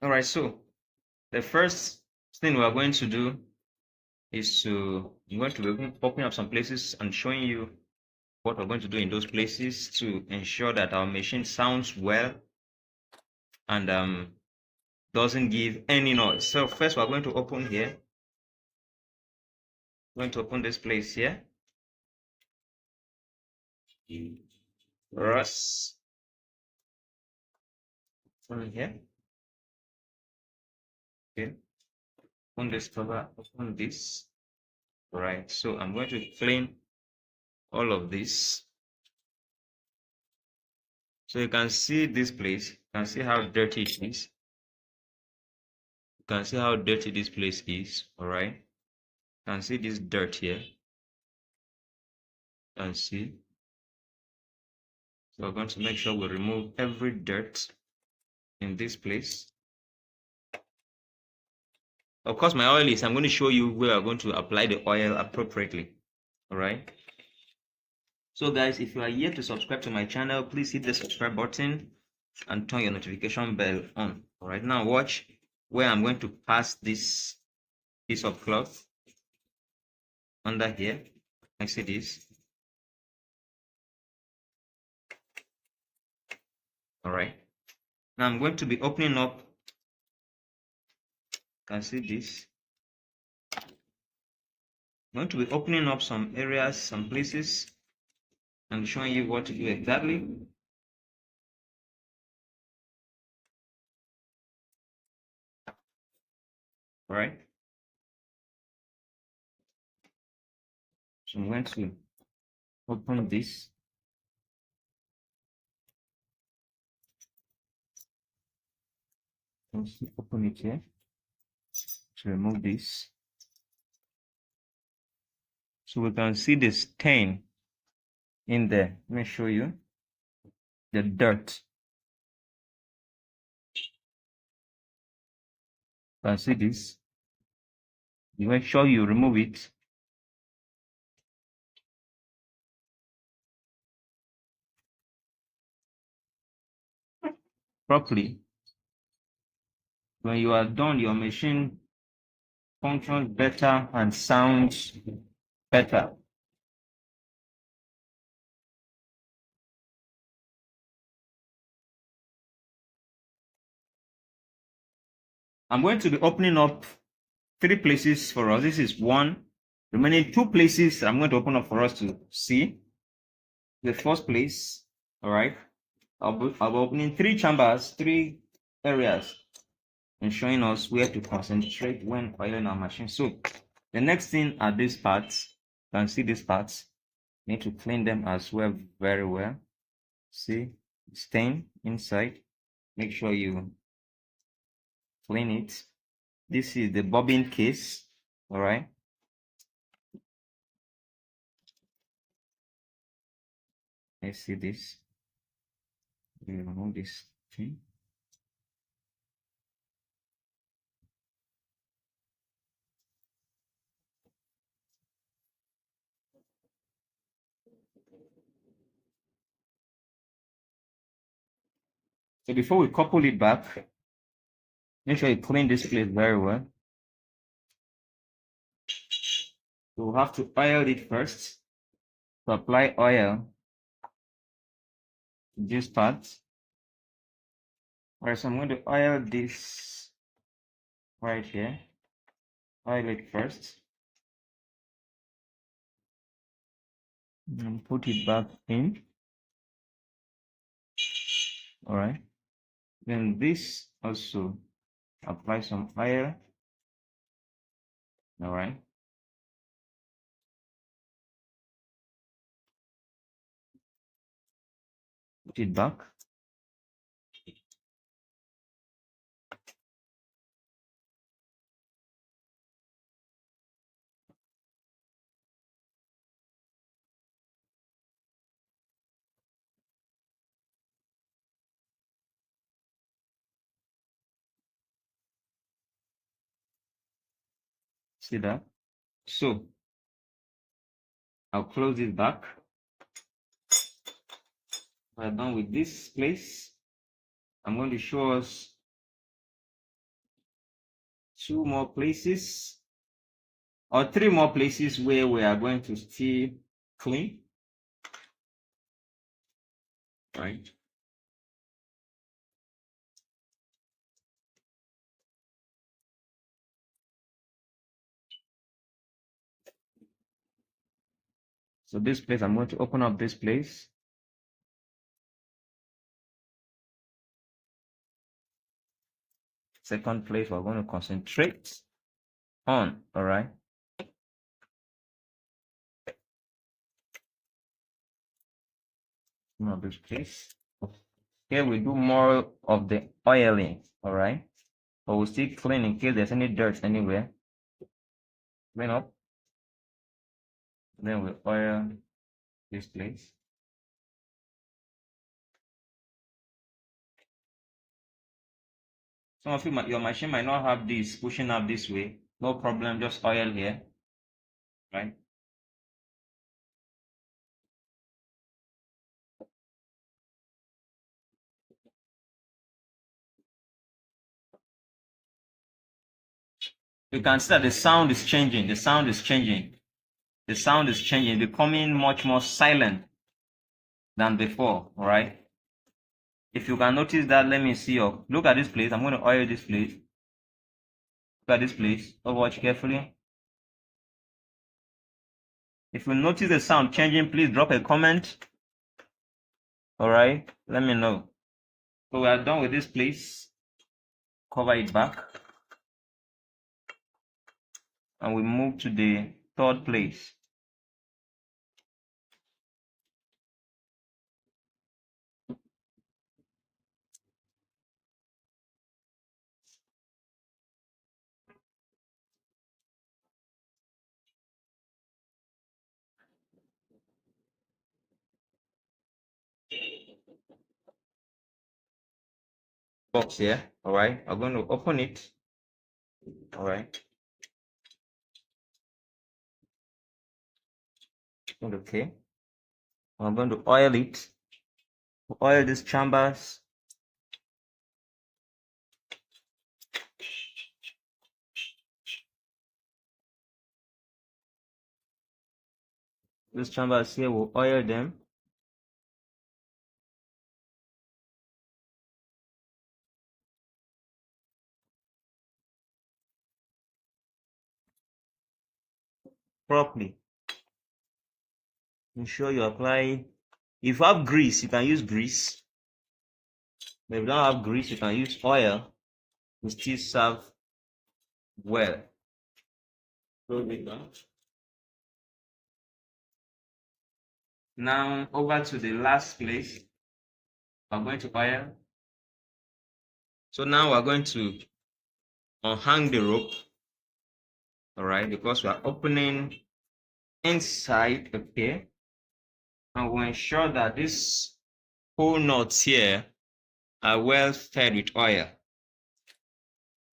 All right, so the first thing we are going to do is I'm going to be opening up some places and showing you what we're going to do in those places to ensure that our machine sounds well and doesn't give any noise. So first we're going to open here. We're going to open this place here. For us, open here. Okay. Open this cover, open this. All right. So I'm going to clean all of this. So you can see this place. You can see how dirty it is. You can see how dirty this place is. All right. You can see this dirt here. You can see. So we're going to make sure we remove every dirt in this place. Of course, my oil is, I'm going to show you where I'm going to apply the oil appropriately. All right. So guys, if you are yet to subscribe to my channel, please hit the subscribe button and turn your notification bell on. All right, now watch where I'm going to pass this piece of cloth under here. I see this. All right. Now I'm going to be opening up. Can see this. I'm going to be opening up some areas, some places, and showing you what to do exactly. All right. So I'm going to open this. Let's open it here to remove this. So we can see the stain in there. Let me show you the dirt. You can see this. You make sure you remove it. Properly. When you are done, your machine functions better and sounds better. I'm going to be opening up 3 places for us. This is one. Remaining 2 places I'm going to open up for us to see. The first place, all right, I'll be opening 3 chambers, 3 areas, and showing us where to concentrate when oiling our machine. So the next thing are these parts. You can see these parts. Need to clean them as well, very well. See stain inside. Make sure you clean it. This is the bobbin case. All right. Let's see this. We remove this thing. So before we couple it back, make sure you clean this place very well. So we'll have to oil it first. To apply oil to this part. Alright, so I'm going to oil this right here. Oil it first. And put it back in. Alright. Then this also apply some oil. Alright. Put it back. See that? So I'll close it back. We're done with this place. I'm going to show us 2 more places or 3 more places where we are going to still clean. Right. So this place, I'm going to open up this place. Second place, we're going to concentrate on, all right? Open up this place. Here we do more of the oiling, all right? But we'll still clean in case there's any dirt anywhere. Clean up. Then we oil this place. Some of you, your machine might not have this pushing up this way. No problem, just oil here, right? You can see that the sound is changing. The sound is changing. The sound is changing, becoming much more silent than before, all right? If you can notice that, let me see your, look at this place. I'm going to oil this place. Look at this place. So watch carefully. If you notice the sound changing, please drop a comment. All right, let me know. So we are done with this place. Cover it back. And we move to the third place. Box here, all right? I'm going to open it, all right? Okay. I'm going to oil it. Oil these chambers. These chambers here, we'll oil them. Properly. Ensure you apply. If you have grease, you can use grease. But if you don't have grease, you can use oil. Will still serve well. Close it down. Now over to the last place. I'm going to oil. So now we're going to unhang the rope. All right, because we are opening inside, okay, and we ensure that these whole nuts here are well fed with oil.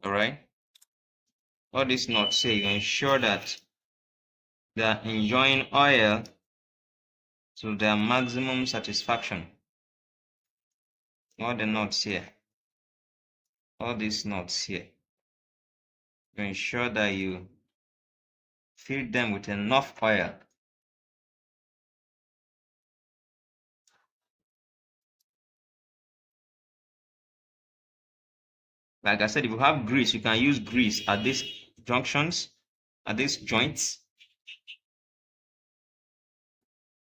All right, all these nuts here, you ensure that they are enjoying oil to their maximum satisfaction. All the nuts here, all these nuts here, you ensure that you feed them with enough oil. Like I said, if you have grease, you can use grease at these junctions, at these joints.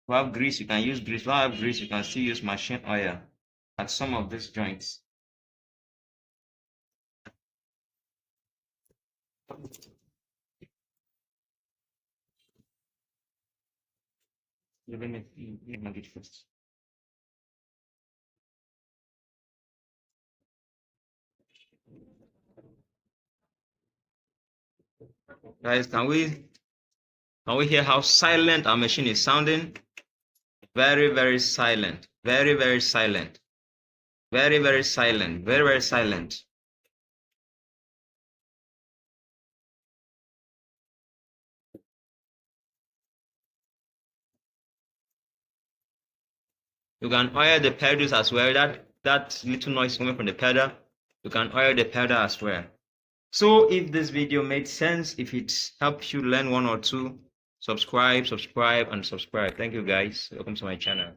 If you have grease, you can use grease. If you don't have grease, you can still use machine oil at some of these joints. Let me it first. Guys, can we hear how silent our machine is sounding? Very, very silent. Very, very silent. Very, very silent. Very, very silent. You can oil the pedals as well. That little noise coming from the pedal, you can oil the pedal as well. So if this video made sense, if it helps you learn one or two, subscribe, and subscribe. Thank you guys. Welcome to my channel.